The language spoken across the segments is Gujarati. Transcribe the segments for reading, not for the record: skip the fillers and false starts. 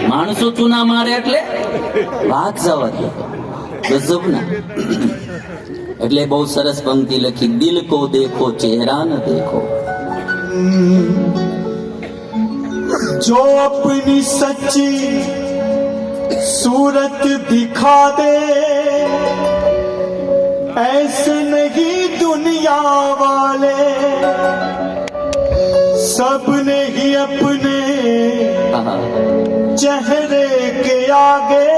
માણસો ચૂના મારે એટલે વાત જવા દો, ગજબ ના. એટલે બહુ સરસ પંક્તિ લખી, દિલ કો દેખો ચહેરા ન દેખો. जो अपनी सच्ची सूरत दिखा दे, ऐसे नहीं दुनिया वाले, सबने ही अपने चेहरे के आगे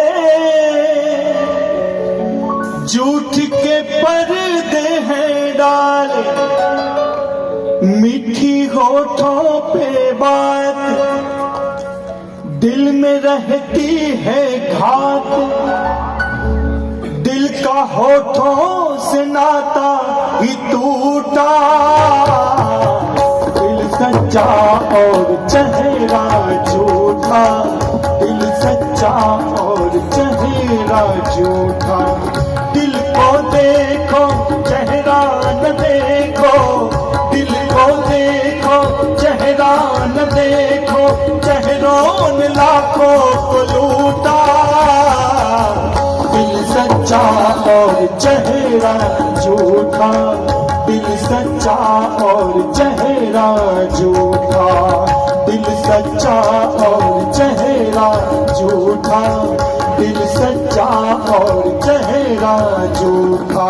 झूठ के पर्दे हैं डाले, मीठी होठों पे बात दिल में रहती है घात, दिल का होठों से नाता ही टूटा, दिल सच्चा और चेहरा झूठा, दिल सच्चा और चेहरा झूठा, दिल को देखो चेहरा न देखो, दिल को देखो चेहरा न देखो, चेहरों ने लाखों को लूटा, दिल सच्चा और चेहरा झूठा, दिल सच्चा और चेहरा झूठा, दिल सच्चा और चेहरा झूठा, दिल सच्चा और चेहरा झूठा.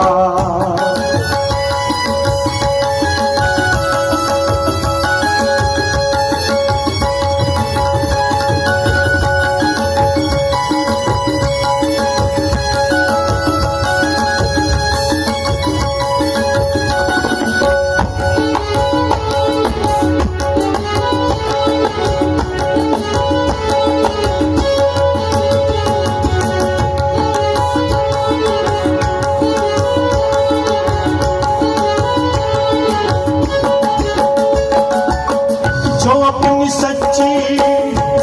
जो अपनी सच्ची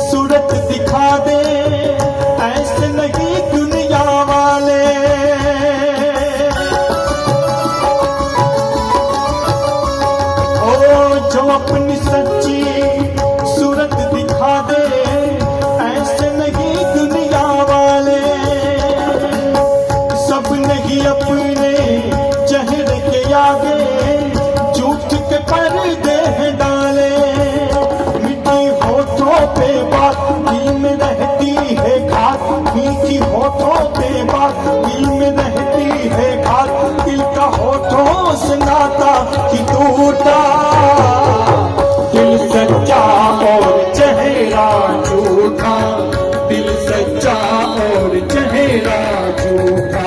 सूरत दिखा दे, ऐसे नहीं दुनिया वाले, ओ जो अपनी सच्ची सूरत दिखा दे, ऐसे नहीं दुनिया वाले, सब नहीं अपने चेहरे के आगे झूठ के पर्दे हैं डाले, पे बात दिल में रहती है घात, मीठी होठों पे बात दिल में रहती है घात, दिल का होठों से नाता कि टूटा, दिल सच्चा और चेहरा झूठा, दिल सच्चा और चेहरा झूठा,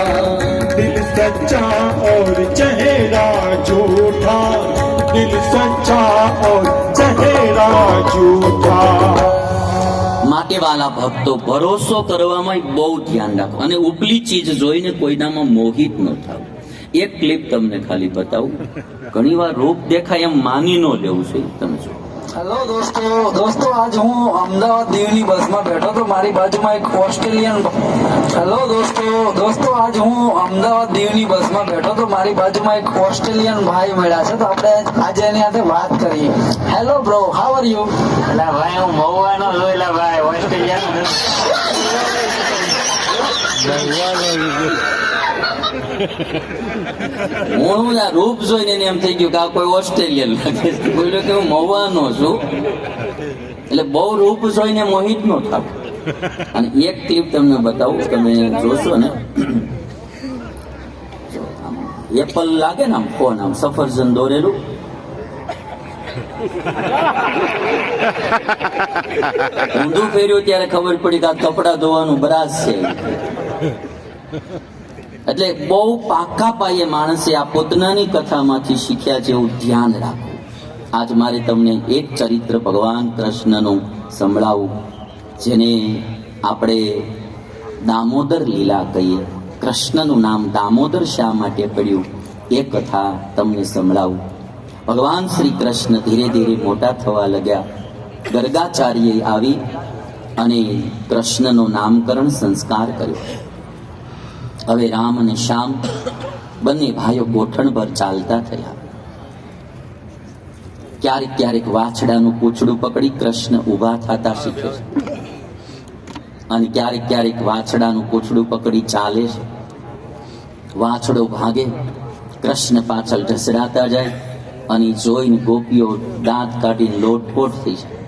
दिल सच्चा और चेहरा झूठा, दिल सच्चा और चेहरा झूठा. માટે વાલા ભક્તો, ભરોસો કરવામાં બહુ ધ્યાન રાખો અને ઉપલી ચીજ જોઈને કોઈનામાં મોહિત ન થાવ. એક ક્લિપ તમને ખાલી બતાવું. ઘણી વાર રૂપ દેખાય એમ માની ન લેવું છે. તમે જો. હેલો દોસ્તો, આજ હું અમદાવાદ દીવની બસમાં બેઠો તો મારી બાજુમાં એક ઓસ્ટ્રેલિયન, હેલો દોસ્તો, આજ હું અમદાવાદ દીવની બસમાં બેઠો તો મારી બાજુમાં એક ઓસ્ટ્રેલિયન ભાઈ મળ્યા છે, તો આપણે આજે એની સાથે વાત કરીએ. Hello bro, how are you? એટલે ભાઈ હું મહુવાનો છું, એટલે ભાઈ ઓસ્ટ્રેલિયા હું રૂપ જોઈને એને એમ થઈ ગયું કે આ કોઈ ઓસ્ટ્રેલિયન લાગે છે. બોલ્યો કે હું મહુવાનો છું, એટલે બહુ રૂપ જોઈને મોહિત નો થાવ. અને એક ક્લિપ તમને બતાવું, તમે જોશો ને, એપલ લાગે ને આમ ફોન, આમ સફરજન દોરેલું, ઊંધું ફેર્યું ત્યારે ખબર પડી કે આ કપડા ધોવાનું બ્રાસ છે. એટલે બહુ પાકા પાયે માણસે આ પોતનાની કથામાંથી શીખ્યા જેવું ધ્યાન રાખવું. આજ મારે તમને એક ચરિત્ર ભગવાન કૃષ્ણનું સંભળાવું, જેને આપણે દામોદર લીલા કહીએ. કૃષ્ણનું નામ દામોદર શા માટે પડ્યું એ કથા તમને સંભળાવું. ભગવાન શ્રી કૃષ્ણ ધીરે ધીરે મોટા થવા લાગ્યા. ગર્ગાચાર્યએ આવી અને કૃષ્ણનો નામકરણ સંસ્કાર કર્યો. હવે રામ અને શ્યામ બંને ભાઈઓ ગોઠણભર ચાલતા થયા. ક્યારેક ક્યારેક વાછડાનું પૂંછડું પકડી કૃષ્ણ ઊભા થતા શીખે છે. અને ક્યારેક ક્યારેક વાછડાનું પૂંછડું પકડી ચાલે છે. વાછડો ભાગે, કૃષ્ણ પાછળ ઢસડાતા જાય અને ઈ જોઈને ગોપીઓ દાંત કાઢીને લોટપોટ થઈ જાય.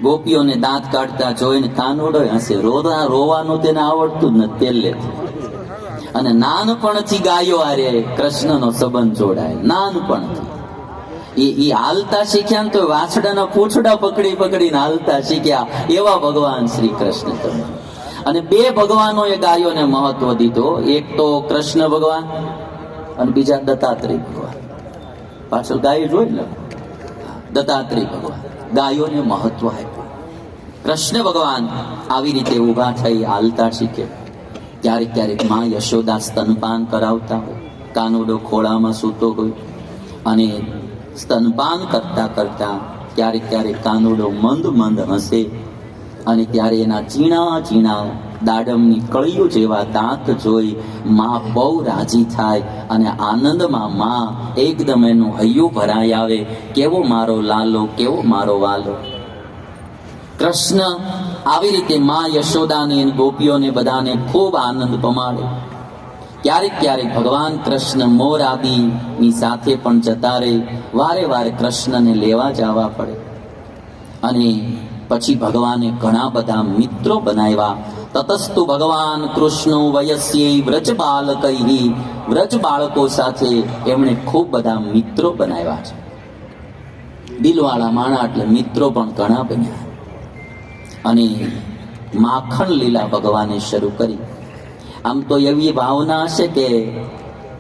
ગોપીઓને દાંત કાઢતા જોઈને કાનોડો હસે. રોવાનું તેને આવડતું જ નથી પહેલેથી. અને નાનપણથી ગાયો હારે કૃષ્ણનો સંબંધ જોડાય. નાનપણથી એ હાલતા શીખ્યા ને તો વાછડાના પૂંછડા પકડી પકડીને હાલતા શીખ્યા. એવા ભગવાન શ્રી કૃષ્ણ તમે. અને બે ભગવાનોએ ગાયોને મહત્વ દીધો. એક તો કૃષ્ણ ભગવાન અને બીજા દત્તાત્રેય ભગવાન. પાછળ ગાયો જોઈ લો. દત્તાત્રેય ભગવાન ગાયોને મહત્વ આપ્યું. કૃષ્ણ ભગવાન આવી રીતે ઊભા થઈ હાલતા શીખે. ક્યારેક ક્યારેક માં યશોદા સ્તનપાન કરાવતા હોય, કાનુડો ખોળામાં સૂતો હોય અને સ્તનપાન કરતા કરતા ક્યારેક ક્યારેક કાનુડો મંદ મંદ હસે અને ત્યારે એના ઝીણા ઝીણા દાડમની કળીઓ જેવા દાંત જોઈ માં બહુ રાજી થાય અને આનંદમાં માં એકદમ એનું હૈયું ભરાઈ આવે. કેવો મારો લાલો, કેવો મારો વાલો. કૃષ્ણ આવી રીતે માં યશોદાને અને ગોપીઓને બધાને ખૂબ આનંદ પમાડે. ક્યારેક ક્યારેક ભગવાન કૃષ્ણ મોર આદિની સાથે પણ જતા રહે. વારે વારે કૃષ્ણને લેવા જવા પડે. અને પછી ભગવાને ઘણા બધા મિત્રો બનાવ્યા. તતસ્તુ ભગવાન કૃષ્ણ વયસ્ય વ્રજ બાલકૈ. વ્રજ બાળકો સાથે એમણે ખૂબ બધા મિત્રો બનાવ્યા છે. દિલવાળા માણા એટલે મિત્રો પણ ઘણા બન્યા. અને માખણ લીલા ભગવાને શરૂ કરી. આમ તો એવી ભાવના હશે કે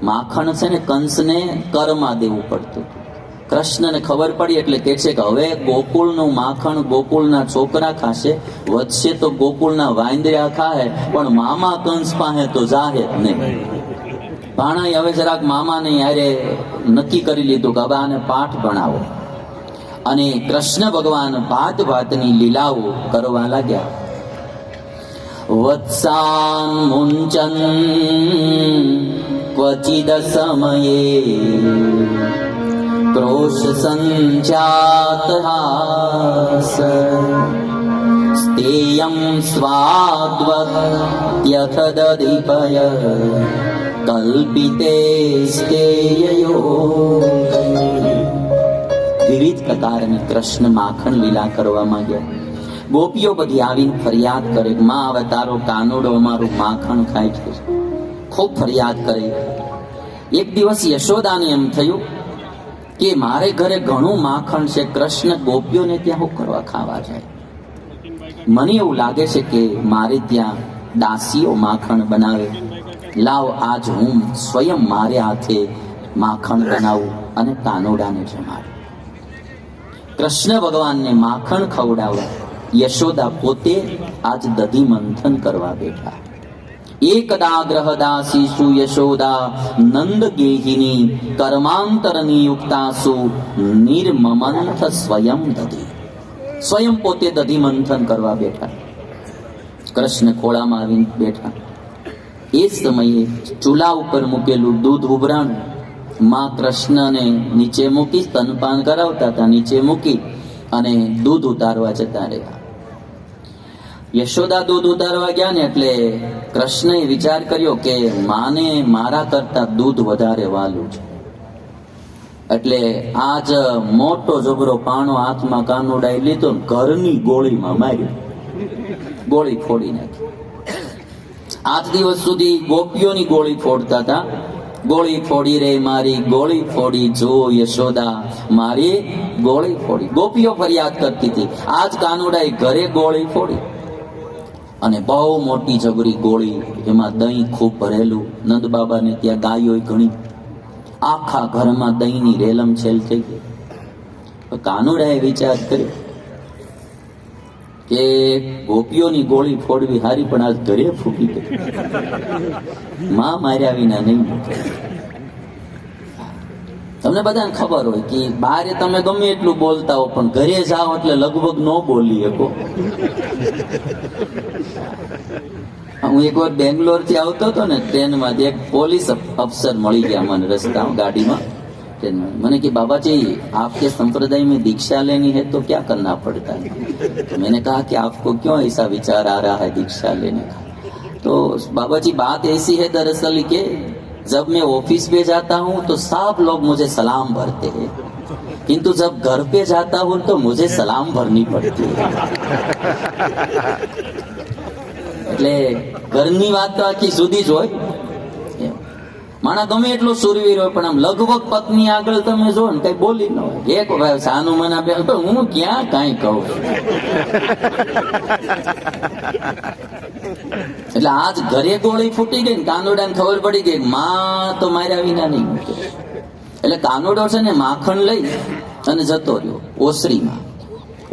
માખણ છે ને કંસને કરમાં દેવું પડતું. કૃષ્ણને ખબર પડી એટલે કે છે કે હવે ગોકુળનું માખણ ગોકુળના છોકરા ખાશે, વધશે તો ગોકુળના વાંદરા ખાહે, પણ મામા કંસ પાસે તો જાહે જ નહીં. ભાણાએ હવે જરાક મામાને યારે નક્કી કરી લીધું કે હવે આને પાઠ ભણાવો. અને કૃષ્ણ ભગવાન ભાત ભાતની લીલાઓ કરવા લાગ્યા. વત્સાન મુંચન ક્વચિદ સમયે ક્રોશ સંજાત હાસ સ્તેયં સ્વાદ્વત્યથ દદીપય કલ્પિતે સ્તેયયો. વિવિધ પ્રકારની કૃષ્ણ માખણ લીલા કરવા માંગ્યા. ગોપીઓ બધી આવીને ફરિયાદ કરે, માં હવે તારો કાનુડો અમારું માખણ ખાય છે. ખૂબ ફરિયાદ કરે. એક દિવસ યશોદાને એમ થયું કે મારે ઘરે ઘણું માખણ છે, કૃષ્ણ ગોપીઓને ત્યાં હું કરવા ખાવા જાય. મને એવું લાગે છે કે મારે ત્યાં દાસીઓ માખણ બનાવે. લાવ આજ હું સ્વયં મારે હાથે માખણ બનાવું અને કાનુડાને જમાડું. કૃષ્ણ ભગવાનને માખણ ખવડાવવા યશોદા પોતે આજ દધી મંથન કરવા બેઠા. એકદા ગ્રહદાસીસુ યશોદા નંદ ગેહિની કર્માંતર નિયુક્તાસુ નિર્મમંથ સ્વયં દધી. સ્વયં પોતે દધી મંથન કરવા બેઠા. કૃષ્ણ ખોળામાં આવીને બેઠા. એ સમયે ચૂલા ઉપર મૂકેલું દૂધ ઉભરાણું. માં કૃષ્ણને નીચે મૂકી સ્તનપાન કરાવતા હતા. નીચે મૂકી અને દૂધ ઉતારવા જતા રહ્યા. યશોદા દૂધ ઉતારવા ગયા ને એટલે કૃષ્ણએ વિચાર કર્યો કે માને મારા કરતા દૂધ વધારે વાલું છે. એટલે આજ મોટો જબરો પાણો હાથમાં કાનુડાઈ લીધો, ઘરની ગોળીમાં માર્યો, ગોળી ફોડી નાખી. આજ દિવસ સુધી ગોપીઓની ગોળી ફોડતા હતા. ગોળી ફોડી રે મારી ગોળી ફોડી, જો યશોદા મારી ગોળી ફોડી. ગોપીઓ ફરિયાદ કરતી હતી. આજ કાનુડાએ ઘરે ગોળી ફોડી અને બહુ મોટી જબરી ગોળી, એમાં દહીં ખૂબ ભરેલું. નંદ બાબાને ત્યાં ગાયો ઘણી, આખા ઘરમાં દહીંની રેલમ છેલ થઈ ગઈ. કાનુડાએ વિચાર કર્યો કે ગોપીઓની ગોળી ફોડવી હારી, પણ આજ ઘરે ફૂકી ગઈ. માં માર્યા વિના નહીં મૂકે. તમને બધાને ખબર હોય કે બારે તમે ગમે એટલું બોલતા હો પણ ઘરે જાઓ એટલે લગભગ ન બોલી શકો. હું એક વાર બેંગ્લોર થી આવતો હતો ને ટ્રેનમાં, એક પોલીસ અફસર મળી ગયા મને રસ્તામાં ગાડીમાં. ट्रेन में। मैंने कि बाबा जी आपके संप्रदाय में दीक्षा लेनी है तो क्या करना पड़ता है? तो मैंने कहा कि आपको क्यों ऐसा विचार आ रहा है दीक्षा लेने का? तो बाबा जी बात ऐसी है दरअसल कि जब मैं ऑफिस पे जाता हूँ तो सब लोग मुझे सलाम भरते हैं, किंतु जब घर पे जाता हूँ तो मुझे सलाम भरनी पड़ती है। એટલે ઘરની વાત તો આખી જુદી જ હોય. માણા ગમે એટલો સુરવીર હોય પણ આમ લગભગ પત્ની આગળ તમે જો ને કઈ બોલી ન હોય. એક ભાઈ સાનું મને આપે તો હું ક્યાં કાંઈ કહું. એટલે આજ ઘરે ગોળી ફૂટી ગઈ ને કાનોડાને ખબર પડી ગઈ માં તો માર્યા વિના નહીં મૂકે. એટલે કાનોડો છે ને માખણ લઈ અને જતો રહ્યો ઓસરીમાં.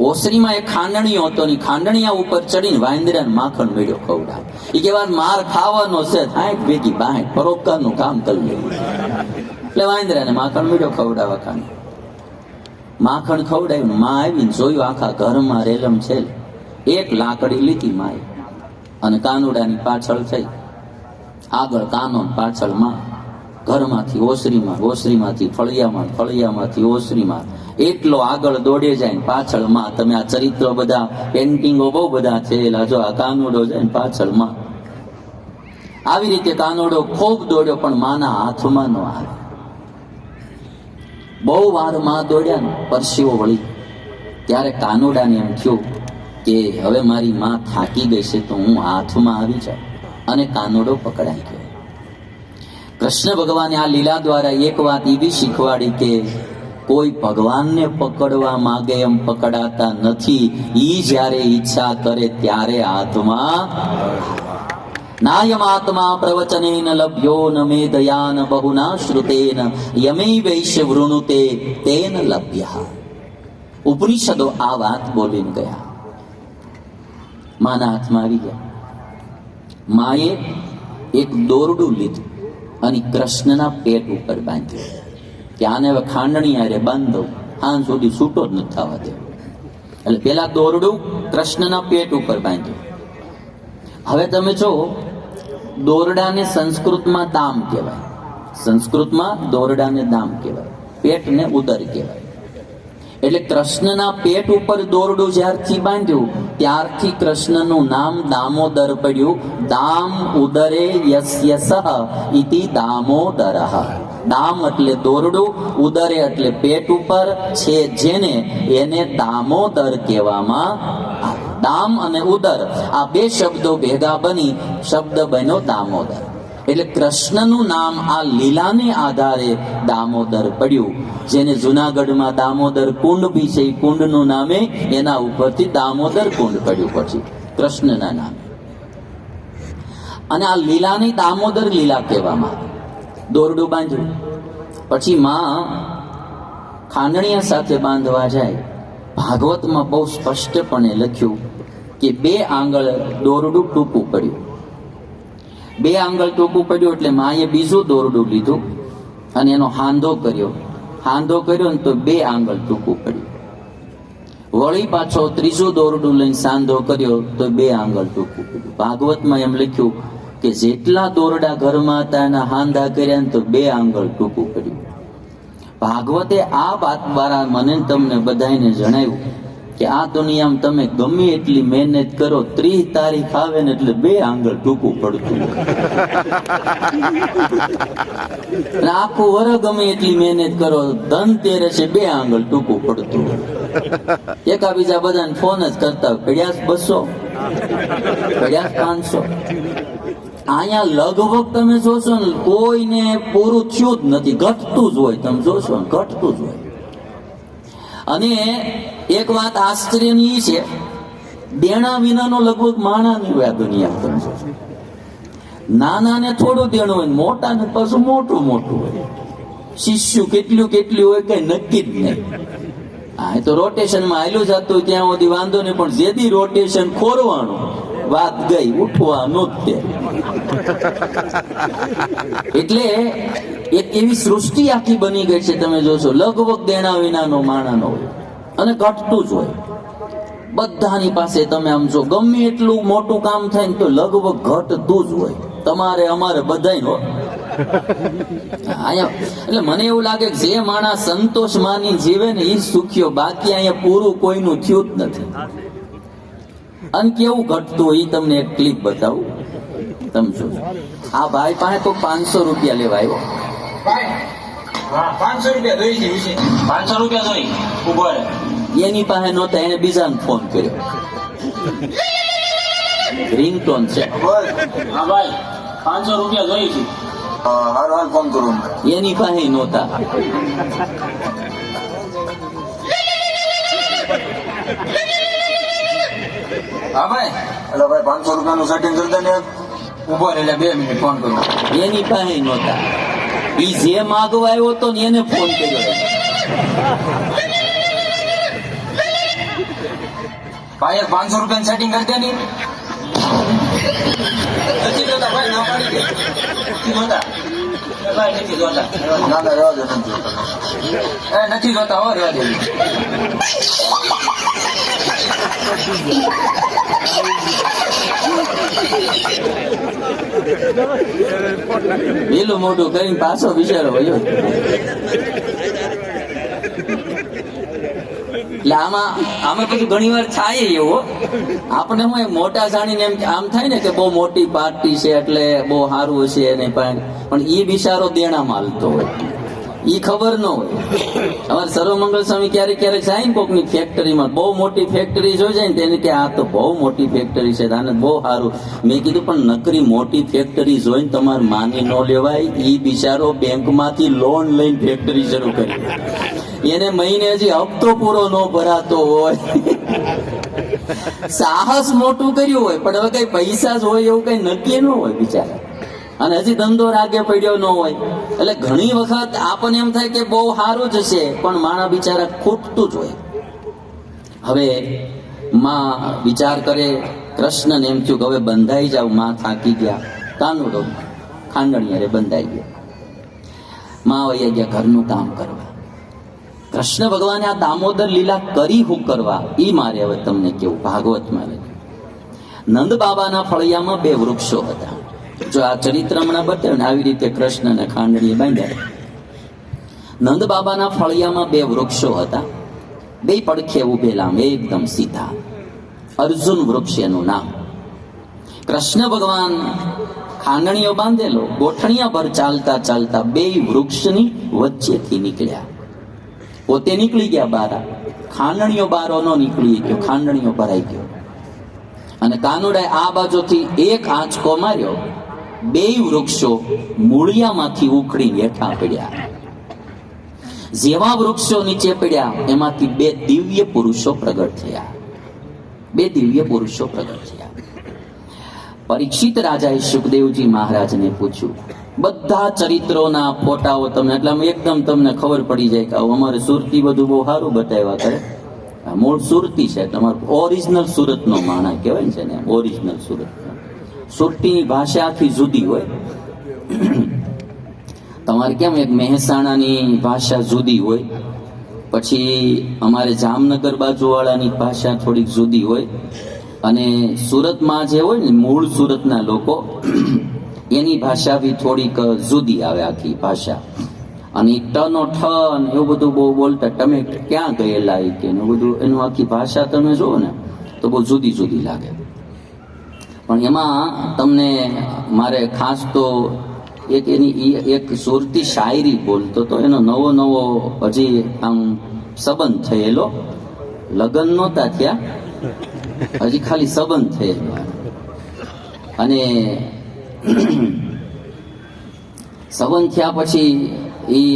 ઓસરીમાં એક ખાંડણીઓ હતો ને ખાંડણીયા ઉપર ચડીને વાંદરાને માખણ મેળ્યો ખવડાવ. એ કે વાત માર ખાવાનો છે હાઈટ ભેગી બાઈટ પરોપકારનું કામ કરી લેવું. એટલે વાંદરાને માખણ મેળ્યો ખવડાવવા ખાંડ માખણ ખવડાવ્યું. માં આવીને જોયું આખા ઘરમાં રેલમ છે. એક લાકડી લીધી માએ અને કાનુડાની પાછળ થઈ. આગળ કાનો પાછળ માં. ઘરમાંથી ઓસરીમાં, ઓસરીમાંથી ફળિયામાં, ફળિયામાંથી ઓસરીમાં. એટલો આગળ દોડે જાય પાછળમાં. તમે આ ચરિત્રો બધા પેન્ટિંગો બહુ બધા છે. જો આ કાનુડો જાય ને પાછળમાં. આવી રીતે કાનુડો ખૂબ દોડ્યો પણ માના હાથમાં ન આવે. બહુ વાર માં દોડ્યા ને પરસીઓ વળી. ત્યારે કાનુડાને એમ થયું કે હવે મારી માં થાકી ગઈ છે તો હું હાથમાં આવી જાઉં. અને કાનુડો પકડાઈ ગયો. કૃષ્ણ ભગવાને આ લીલા દ્વારા એક વાત એવી શીખવાડી કે કોઈ ભગવાનને પકડવા માંગે એમ પકડાતા નથી. ઈ જ્યારે ઈચ્છા કરે ત્યારે હાથમાં. નાયમાત્મા પ્રવચનેન લભ્યો ન મેધયાન બહુના શ્રુતેન યમે વૈશ્ય વૃણુતે તેન લભ્યઃ. ઉપનિષદો આ વાત બોલીને ગયા. માના હાથમાં આવી ગયા. માએ એક દોરડું લીધું અને કૃષ્ણના પેટ ઉપર બાંધ્યું. ત્યાં હવે ખાંડણી આરે બાંધો હાન સુધી છૂટો જ નથી થવા દે. એટલે પેલા દોરડું કૃષ્ણના પેટ ઉપર બાંધ્યું. હવે તમે જો દોરડાને સંસ્કૃતમાં દામ કહેવાય. સંસ્કૃતમાં દોરડાને દામ કહેવાય, પેટને ઉદર કહેવાય. એટલે કૃષ્ણના પેટ ઉપર દોરડું જ્યારથી બાંધ્યું ત્યારથી કૃષ્ણનું નામ દામોદર પડ્યું. દામ ઉદરે યસ્ય સહ ઇતિ દામોદરઃ. દામ એટલે દોરડું, ઉદરે એટલે પેટ ઉપર છે જેને, એને દામોદર કહેવામાં આવે. દામ અને ઉદર આ બે શબ્દો ભેગા બની શબ્દ બન્યો દામોદર. એટલે કૃષ્ણનું નામ આ લીલાને આધારે દામોદર પડ્યું. જેને જુનાગઢમાં દામોદર કુંડ બી છે, એ કુંડનું નામે એના ઉપરથી દામોદર કુંડ પડ્યું પછી કૃષ્ણના નામે. અને આ લીલાને દામોદર લીલા કહેવામાં આવે. દોરડું બાંધ્યું પછી માં ખાંડણીયા સાથે બાંધવા જાય. ભાગવતમાં બહુ સ્પષ્ટપણે લખ્યું કે 2 આંગળ દોરડું ટૂંકું પડ્યું. 2 આંગળ ટૂંકું પડ્યું એટલે માએ બીજું દોરડું લીધું અને એનો હાંધો કર્યો. હાંધો કર્યો ને તો 2 આંગળ ટૂંકું પડ્યું. વળી પાછો ત્રીજું દોરડું લઈને સાંધો કર્યો તો 2 આંગળ ટૂંકું પડ્યું. ભાગવતમાં એમ લખ્યું કે જેટલા દોરડા ઘરમાં હતા એના હાંધા કર્યા ને તો 2 આંગળ ટૂંકું પડ્યું. ભાગવતે આ વાત દ્વારા મને તમને બધાને જણાવ્યું કે આ દુનિયામાં તમે ગમે એટલી મહેનત કરો, 30 તારીખ આવે ને એટલે 2 આંગળ ટૂંકું પડતું. આખું વર ગમે એટલી મહેનત કરો, ધનતેરસે 2 આંગળ ટૂંકું પડતું. એકાબીજા બધાને ફોન જ કરતા પડ્યા 200, પડ્યા 500. અહીંયા લગભગ તમે જોશો ને કોઈને પૂરું થયું જ નથી, ઘટતું જ હોય. તમે જોશો ને ઘટતું જ હોય. અને એક વાત આશ્ચર્યની છે, દેણા વિનાનો લગભગ માણા નહીં હોય આ દુનિયા. તમે જોશો નાનાને થોડું દેણું હોય, મોટાને પાછું મોટું મોટું હોય. શિષ્યું કેટલું હોય કઈ નક્કી જ નહીં. હા, એ તો રોટેશનમાં હાલ્યું જતું ત્યાં સુધી વાંધો નહીં, પણ જેથી રોટેશન ખોરવાનું વાત ગઈ, ઉઠવાનું જ તે. એટલે એક એવી સૃષ્ટિ આખી બની ગઈ છે. તમે જોશો લગભગ દેણા વિનાનો માણાનો હોય અને ઘટતું જ હોય. બધાની પાસે તમે આમ જો ગમે એટલું મોટું કામ થાય ને તો લગભગ ઘટતું જ હોય. તમારે અમારે બધાય એટલે મને એવું લાગે કે જે માણસ સંતોષ માની જીવે ને એ સુખ્યો, બાકી અહીંયા પૂરું કોઈનું થયું જ નથી. અને કેવું ઘટતું એ તમને એક ક્લિપ બતાવું, તમે જોજો. આ ભાઈ પાસે કોઈ 500 રૂપિયા લેવા આવ્યો. હા 500 રૂપિયા જોઈ છે વિશે 500 રૂપિયા જોઈ ઉભો રહે. એની પાસે નહોતા, એને બીજાને ફોન કર્યો. રિંગટોન છે. હા ભાઈ 500 રૂપિયા જોઈ છે. હાલ હાલ ફોન કરું. એની પાસે નહોતા. હા ભાઈ એટલે ભાઈ 500 રૂપિયાનું સેટિંગ કરી દે ને. ઉભો રહે એટલે 2 મિનિટ ફોન કરું. એની પાસે નહોતા. ઈ જે માગવા આવ્યો હતો ને એને ફોન કર્યો. ભાઈ 500 રૂપિયાનું સેટિંગ કરી દે ને. નથી જોતા ભાઈ, ના પાડી દે. નથી જોતા ભાઈ, નથી જોતા. ના ના રહેવા દે, નથી જોતા. નથી જોતા હો, રહેવા દે. પેલું મોટું કરીને પાછો બિચારો વયો. એટલે આમાં પછી ઘણી વાર થાય એવો, આપણે હું મોટા જાણીને એમ આમ થાય ને કે બહુ મોટી પાર્ટી છે એટલે બહુ સારું હશે એને, પણ એ બિચારો દેણા માલતો હોય, ઈ ખબર ન હોય. અમારે સર્વમંગલ સ્વામી ક્યારેક ક્યારેક જાય ને કોકની ફેક્ટરીમાં, બહુ મોટી ફેક્ટરી જોઈ જાય ને તેને કે આ તો બહુ મોટી ફેક્ટરી છે, આને બહુ સારું. મેં કીધું પણ નકરી મોટી ફેક્ટરી જોઈને તમારે માની ન લેવાય. ઈ બિચારો બેંકમાંથી લોન લઈને ફેક્ટરી શરૂ કરી, એને મહિને હજી હપ્તો પૂરો ન ભરાતો હોય. સાહસ મોટું કર્યું હોય પણ હવે કઈ પૈસા જ હોય એવું કઈ નક્કી ન હોય બિચારા, અને હજી ધંધો રાગે પડ્યો ન હોય. એટલે ઘણી વખત આપણને એમ થાય કે બહુ સારું જ હશે, પણ માણા બિચારા ખૂટતું જ હોય. હવે માં વિચાર કરે, કૃષ્ણને એમ થયું કે હવે બંધાઈ જાવ, માં થાકી ગયા. કાનુડો ખાંડણીયારે બંધાઈ ગયા. માં વૈયા ગયા ઘરનું કામ કરવા. કૃષ્ણ ભગવાને આ દામોદર લીલા કરી હું કરવા, ઈ મારે હવે તમને કેવું. ભાગવતમાં લખ્યું, નંદ બાબાના ફળિયામાં 2 વૃક્ષો હતા. જો આ ચરિત્ર હમણાં બતાવ્યું ને આવી રીતે કૃષ્ણને ખાંડણીએ બાંધ્યા. નંદ બાબાના ફળિયામાં 2 વૃક્ષો હતા, 2 પડખે ઉભેલા, એકદમ સીધા. અર્જુન વૃક્ષ એનું નામ. કૃષ્ણ ભગવાન ખાંડણીઓ બાંધેલો, ગોઠણિયા ભર ચાલતા ચાલતા 2 વૃક્ષની વચ્ચેથી નીકળ્યા. પોતે નીકળી ગયા બારા, ખાંડણીઓ બારો ન નીકળી ગયો, ખાંડણીઓ ભરાઈ ગયો. અને કાનુડાએ આ બાજુથી એક આંચકો માર્યો, 2 વૃક્ષો મૂળિયામાંથી ઉખડીને હેઠા પડ્યા. જેવા વૃક્ષો નીચે પડ્યા એમાંથી 2 દિવ્ય પુરુષો પ્રગટ થયા. 2 દિવ્ય પુરુષો પ્રગટ થયા. પરીક્ષિત રાજાએ સુખદેવજી મહારાજને પૂછ્યું, બધા ચરિત્રોના ફોટાઓ તમને, એટલે એકદમ તમને ખબર પડી જાય કે અમારે સુરતી બધું બહુ સારું બતાવ્યા કરે. મૂળ સુરતી છે, તમારું ઓરિજિનલ સુરતનો માણસ કહેવાય છે ને, ઓરિજિનલ સુરત. સુરતીની ભાષા આખી જુદી હોય. તમારે કેમ એક મહેસાણાની ભાષા જુદી હોય, પછી અમારે જામનગર બાજુવાળાની ભાષા થોડીક જુદી હોય, અને સુરતમાં જે હોય ને મૂળ સુરતના લોકો, એની ભાષા બી થોડીક જુદી આવે આખી ભાષા. અને ટનો ઠ ને એવું બધું બહુ બોલતા, તમે ક્યાં ગયેલા કે એવું બધું, એનું આખી ભાષા તમે જુઓ ને તો બહુ જુદી જુદી લાગે. પણ એમાં તમને મારે ખાસ તો એક સુરતી શાયરી બોલતો તો, એનો નવો હજી આમ સંબંધ થયેલો, લગ્ન નહોતા થયા, હજી ખાલી સંબંધ થયેલો. અને સંબંધ થયા પછી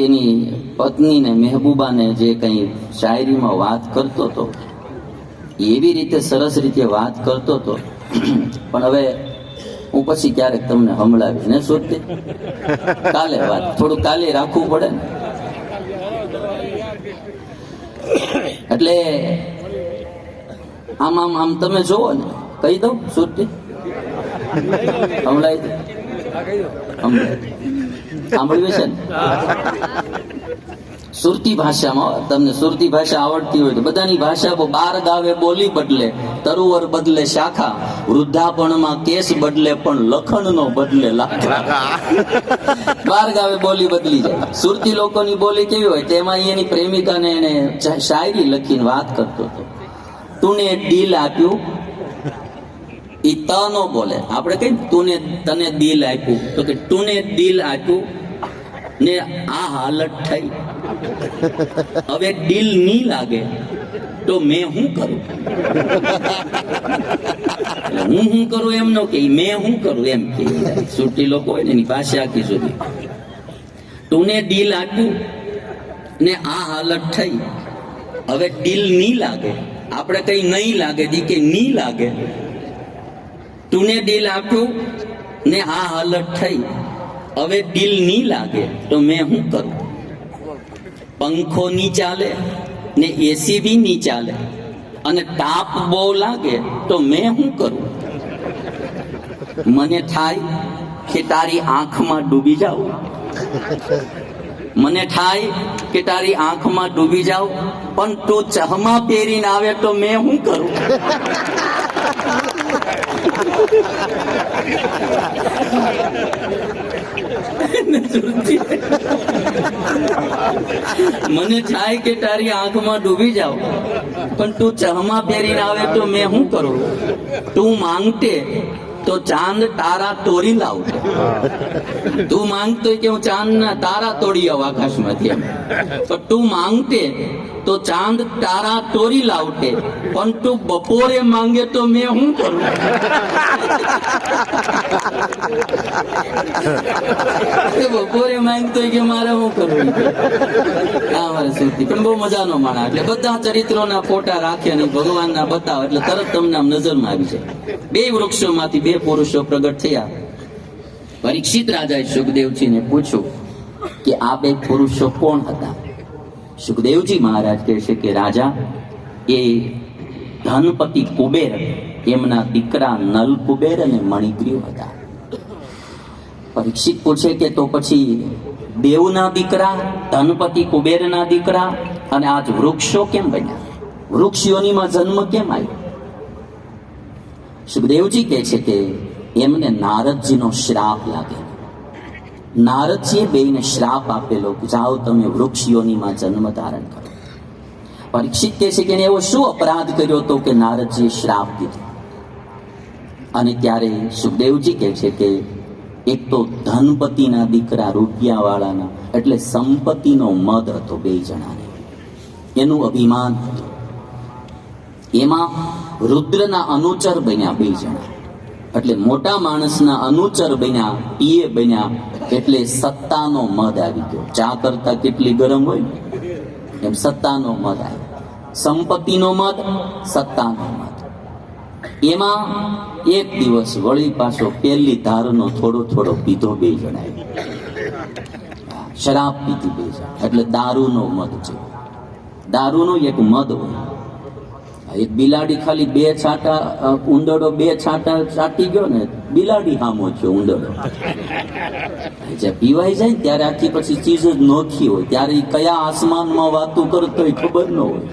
એની પત્નીને મહેબૂબાને જે કંઈ શાયરીમાં વાત કરતો હતો, એવી રીતે સરસ રીતે વાત કરતો હતો. પણ હવે હું પછી ક્યારેક તમને સંભળાવીશ ને સુરતી, કાલે વાત, થોડું કાલે રાખવું પડે ને. એટલે આમ તમે જોવો ને, કહી દઉં સુરતી, સંભળાવી દઉં, સાંભળ્યું છે ને. સુરતી ભાષામાં, તમને સુરતી ભાષા આવડતી હોય તો બધાની ભાષા 12 ગાવે બોલી બદલે, તરુવર બદલે શાખા, વૃદ્ધાપણમાં કેસ બદલે પણ લખણનો બદલે લાખા. 12 ગાવે બોલી બદલી જાય. સુરતી લોકોની બોલી કેવી હોય તેમાં એની પ્રેમિકાને એને શાયરી લખીને વાત કરતો હતો. તુને દિલ આપ્યું, ઈ ત નો બોલે. આપણે કઈ તને દિલ આપ્યું, તો કે તુને દિલ આપ્યું ને આ હાલત થઈ, હવે દિલ નહીં લાગે તો મેં શું કરું? હું કરું એમ નો કે મેં શું કરું એમ કે. સુરતી લોકો હોય ને એની ભાષા આખી સુધી. તુને દિલ આપ્યું ને આ હાલત થઈ, હવે દિલ નહીં લાગે. આપણે કઈ નહીં લાગે દી કે નહીં લાગે. તુને દિલ આપ્યું ને આ હાલત થઈ, હવે દિલ નહીં લાગે તો મેં શું કરું? પંખો નહીં ચાલે ને એસી બી નહીં ચાલે અને તાપ બહુ લાગે તો મેં શું કરું? મને થાય કે તારી આંખમાં ડૂબી જાઉં, મને થાય કે તારી આંખમાં ડૂબી જાઉં, પણ તું ચહમા પહેરીને આવે તો મેં શું કરું? મને થાય કે તારી આંખમાં ડૂબી જાવ, પણ તું ચહમા પહેરીને આવે તો મેં શું કરું? તું માંગતે તો ચાંદ તારા તોડી લાવ. તું માંગતો કે હું ચાંદ ના તારા તોડી આવું આકાશમાંથી, એમ. પણ તું માંગતે તો ચાંદ તારા તોડી લાવતે, પણ તું બપોરે માંગે તો મેં શું કરું? બપોરે માંગતો કે મારે શું કરવું? આ મારે સુરતી પણ બહુ મજાનો માણા. એટલે બધા ચરિત્રોના ફોટા રાખે અને ભગવાનના બતાવે એટલે તરત તમને આમ નજરમાં આવી જાય. 2 વૃક્ષોમાંથી 2 પુરુષો પ્રગટ થયા. પરીક્ષિત રાજાએ સુખદેવજીને પૂછ્યું કે આ 2 પુરુષો કોણ હતા? સુખદેવજી મહારાજ કહે છે કે રાજા, એ ધનપતિ કુબેર, એમના દીકરા નલ કુબેર અને મણિગ્રીવ હતા. પરીક્ષિત પૂછે કે તો પછી દેવના દીકરા, ધનપતિ કુબેરના દીકરા અને આજ વૃક્ષો કેમ બન્યા? વૃક્ષયોનીમાં જન્મ કેમ આવ્યો? સુખદેવજી કહે છે કે એમને નારદજીનો શ્રાપ લાગે. નારદજીએ બેયને શ્રાપ આપેલો કે જાઓ તમે વૃક્ષયોનીમાં જન્મ ધારણ કરો. પરીક્ષિત કહે છે કે એને એવો શું અપરાધ કર્યો હતો કે નારદજીએ શ્રાપ દીધો? અને ત્યારે સુખદેવજી કહે છે કે એક તો ધનપતિના દીકરા, રૂપિયાવાળાના, એટલે સંપત્તિનો મદ હતો 2 જણાને, એનું અભિમાન હતું. એમાં રુદ્રના અનુચર બન્યા 2 જણા, એટલે મોટા માણસના અનુચર બન્યા, પીએ બન્યા, એટલે સત્તાનો મદ આવી ગયો. ચા કરતા કેટલી ગરમ હોય એમ સત્તાનો મદ આવ્યો. સંપત્તિનો મદ, સત્તાનો મદ. એમાં એક દિવસ વળી પાછો પહેલી ધારનો થોડો પીધો 2 જણાએ. શરાબ પીધી 2 જણા, એટલે દારૂનો મદ છે. દારૂનો એક મદ હોય. એક બિલાડી ખાલી 2 છાંટા, ઉંદરડો 2 છાંટા ચાટી ગયો ને, બિલાડી સામો થયો ઉંદરડો. જે પીવાઈ જાય ને ત્યારે આખી પછી ચીજ જ નોખી હોય, ત્યારે કયા આસમાનમાં વાતું કરતો હોય ખબર ન હોય.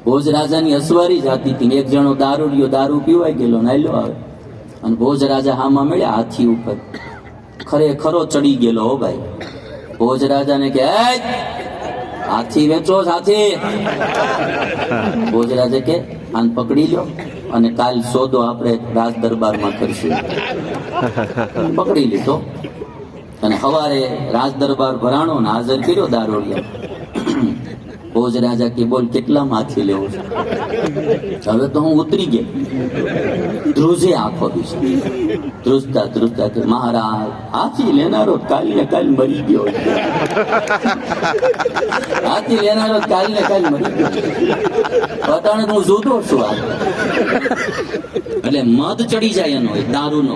ભોજ રાજાની અસવારી જાતી હતી. 1 જણો દારૂડિયો દારૂ પીવાઈ ગયેલો, નાયલો આવે અને ભોજ રાજા હામાં મળ્યા હાથી ઉપર. ખરેખરો ચડી ગયેલો હો ભાઈ. ભોજ રાજાને કે હાથી વેચો હાથી. ભોજ રાજા કે આને પકડી લો અને કાલ સોદો આપણે રાજ દરબારમાં કરશું. પકડી લીધો અને સવારે રાજ દરબાર ભરાણો ને હાજર કર્યો દારૂડિયા. ભોજ રાજા કે બોલ કેટલા હાથી લેવો છે? હવે તો હું ઉતરી ગયો. ધ્રુજે આંખો બીજો. ધ્રુજતા કે મહારાજ, હાથી લેનારો કાલ ને કાલ મરી ગયો. હાથી લેનારો કાલ ને કાલ મરી ગયો. અટાણે હું જુદો છું. એટલે મદ ચડી જાય એનો, દારૂનો.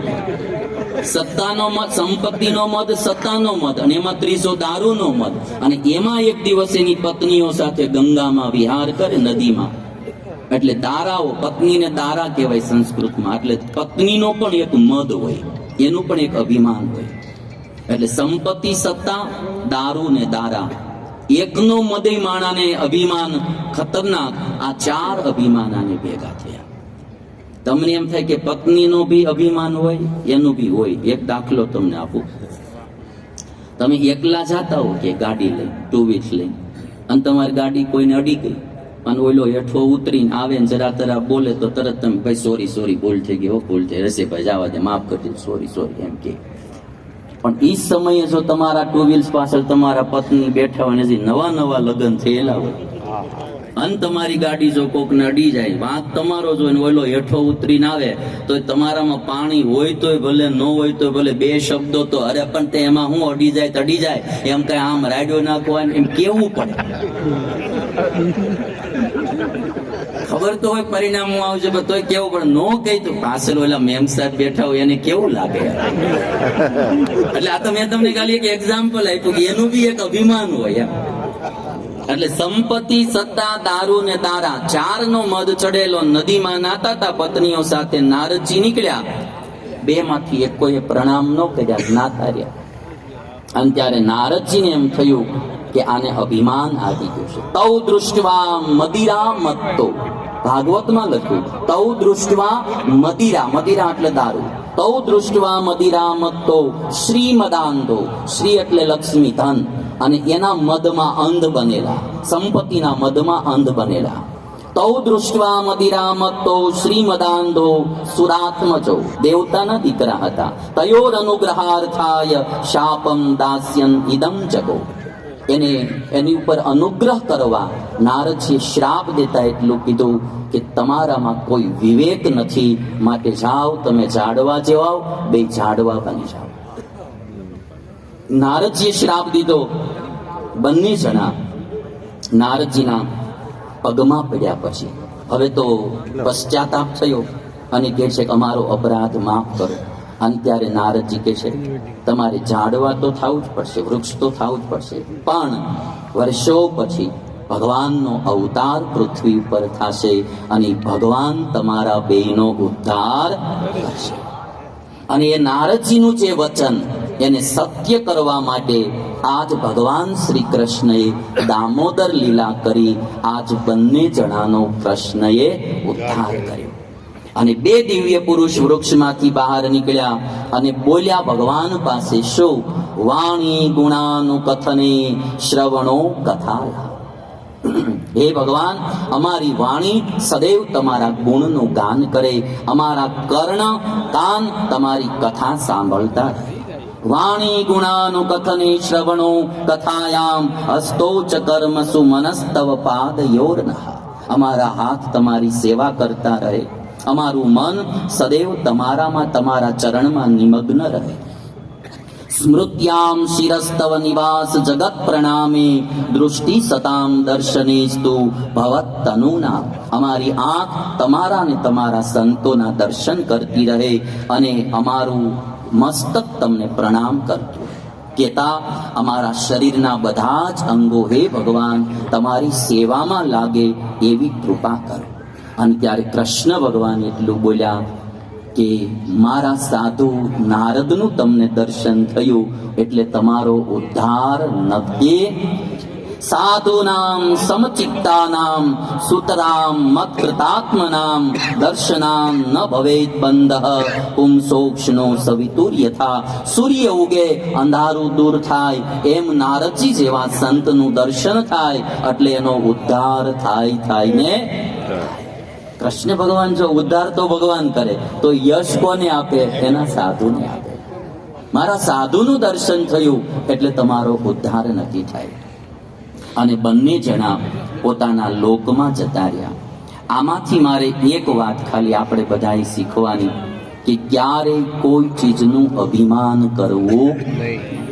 સત્તાનો મદ, સંપત્તિનો મદ, સત્તાનો મદ, અને એમાં ત્રીજો દારૂનો મદ. અને એમાં એક દિવસ એની પત્નીઓ સાથે ગંગામાં વિહાર કરે, નદીમાં. એટલે દારાઓ, પત્નીને દારા કહેવાય સંસ્કૃતમાં. એટલે પત્નીનો પણ એક મદ હોય, એનું પણ એક અભિમાન હોય. એટલે સંપત્તિ, સત્તા, દારૂ ને દારા, એકનો મદય માણાને અભિમાન ખતરનાક, આ 4 અભિમાન આને ભેગા થયા. તમને એમ થાય કે પત્નીનો બી અભિમાન હોય, એનું બી હોય. એક દાખલો તમને આપું. તમે એકલા જાતા હો કે ગાડી લઈ, 2 વ્હીલ લઈ, અને તમારી ગાડી કોઈને અડી ગઈ, અને ઓલો હેઠો ઉતરીને આવે ને જરા તરા બોલે તો તરત તમે ભાઈ સોરી ભૂલ થઈ ગઈ, ભૂલ થઈ, હશે ભાઈ જવા દે, માફ કરજો, સોરી એમ કે. પણ એ સમયે જો તમારા 2 વ્હીલ્સ પાછળ તમારા પત્ની બેઠા હોય, હજી નવા લગ્ન થયેલા હોય, અને તમારી ગાડી જો કોકને અડી જાય, વાંક તમારો જોઈને ઓલો હેઠો ઉતરીને આવે, તો તમારામાં પાણી હોય તોય ભલે, ન હોય તોય ભલે, 2 શબ્દો તો અરે પણ તે એમાં હું અડી જાય તો અડી જાય, એમ કઈ આમ રાડ્યો નાખવાનું એમ કેવું પડે. ખબર તો હોય પરિણામ હું આવશે, પણ તોય કેવું પડે. નો કઈ તો પાછળ ઓલા મેમ સાહેબ બેઠા હોય એને કેવું લાગે. એટલે આ તો મેં તમને ખાલી એક એક્ઝામ્પલ આપ્યું કે એનું બી એક અભિમાન હોય એમ. એટલે સંપત્તિ, સત્તા, દારૂ ને તારા 4નો મદ ચડેલો નદીમાં નાતા તા પત્નીઓ સાથે નારદજી નીકળ્યા. 2 માંથી એક કોઈએ પ્રણામ ન કર્યા, નાતા રહ્યા. અને ત્યારે નારદજીને એમ થયું કે આને અભિમાન આવી ગયું છે. તૌ દૃષ્ટવા મદિરા મત્તો, ભાગવતમાં લખ્યું તૌ દૃષ્ટવા મદિરા એટલે દારૂ. તૌ દૃષ્ટવા મદિરા મત્તો શ્રીમદાંધો, શ્રી એટલે લક્ષ્મી ધન, અને એના મદમાં અંધ બનેલા, સંપત્તિના મદમાં અંધ બનેલા. તૌ દૃષ્ટવા મદિરા મત્તો શ્રીમદાંધો સુરાત્મજો, દેવતાના દીકરા હતા. તયોર અનુગ્રહાર્થાય શાપમ દાસ્યન ઇદમ જગો, એની ઉપર અનુગ્રહ કરવા નારદજીએ શ્રાપ દેતા એટલું કીધું કે તમારામાં કોઈ વિવેક નથી, માટે જાઓ તમે ઝાડવા જેવાઓ, 2 ઝાડવા બની જાઓ. નારદજીએ શ્રાપ દીધો. બંને જણા નારદજીના પગમાં પડ્યા. પછી હવે તો પશ્ચાતાપ થયો અને કહે છે કે અમારો અપરાધ માફ કરો. અને ત્યારે નારદજી કહે છે તમારે ઝાડવા તો થવું જ પડશે, વૃક્ષ તો થવું જ પડશે, પણ વર્ષો પછી ભગવાનનો અવતાર પૃથ્વી ઉપર થશે અને ભગવાન તમારા બેયનો ઉદ્ધાર કરશે. અને એ નારદજીનું જે વચન એને સત્ય કરવા માટે આજ ભગવાન શ્રી કૃષ્ણએ દામોદર લીલા કરી આજ બંને જણાનો કૃષ્ણએ ઉદ્ધાર કર્યો. અને 2 દિવ્ય પુરુષ વૃક્ષમાંથી બહાર નીકળ્યા અને બોલ્યા ભગવાન પાસે, શું? વાણી ગુણાનું કથને શ્રવણો કથાયા. હે ભગવાન, અમારી વાણી સદૈવ તમારા ગુણનું ગાન કરે, અમારા કર્ણ કાન તમારી કથા સાંભળતા રહે. વાણી ગુણાનું કથને શ્રવણો કથાયામ હસ્તો ચ કર્મસુ મનસ્તવ પાદયોર્નઃ. અમારા હાથ તમારી સેવા કરતા રહે, અમારું મન સદૈવ તમારામાં, તમારા ચરણમાં નિમગ્ન રહે. સ્મૃત્યામ શિરસ્તવ નિવાસ જગત પ્રણામે દૃષ્ટિ સતામ દર્શનેસ્તુ ભવત તનુના. અમારી આંખ તમારા ને તમારા સંતોના દર્શન કરતી રહે અને અમારું મસ્તક તમને પ્રણામ કરતું. કેતા અમારા શરીરના બધા જ અંગો હે ભગવાન તમારી સેવામાં લાગે એવી કૃપા કરો. અને ત્યારે કૃષ્ણ ભગવાન એટલું બોલ્યા કે મારા સાધુ નારદનું તમને દર્શન થયું એટલે તમારો ઉદ્ધાર નક્કી. સાધુનામ સમચિત્તાનામ સુતરામ મત્કૃતાત્મનામ દર્શનામ ન ભવેત બંધઃ પુંસોક્ષનો સવિતુર્યથા. સૂર્ય ઉગે અંધારું દૂર થાય એમ નારદજી જેવા સંતનું દર્શન થાય એટલે એનો ઉદ્ધાર થાય ને. કૃષ્ણ ભગવાન જો ઉદ્ધાર તો ભગવાન કરે તો યશ કોને આપે? એના સાધુને આપે. મારા સાધુનું દર્શન થયું એટલે તમારો ઉદ્ધાર નક્કી થાય. અને બંને જણા પોતાના લોકમાં જતા રહ્યા. આમાંથી મારે એક વાત ખાલી આપણે બધાએ શીખવાની કે ક્યારે કોઈ ચીજનું અભિમાન કરવું નહીં.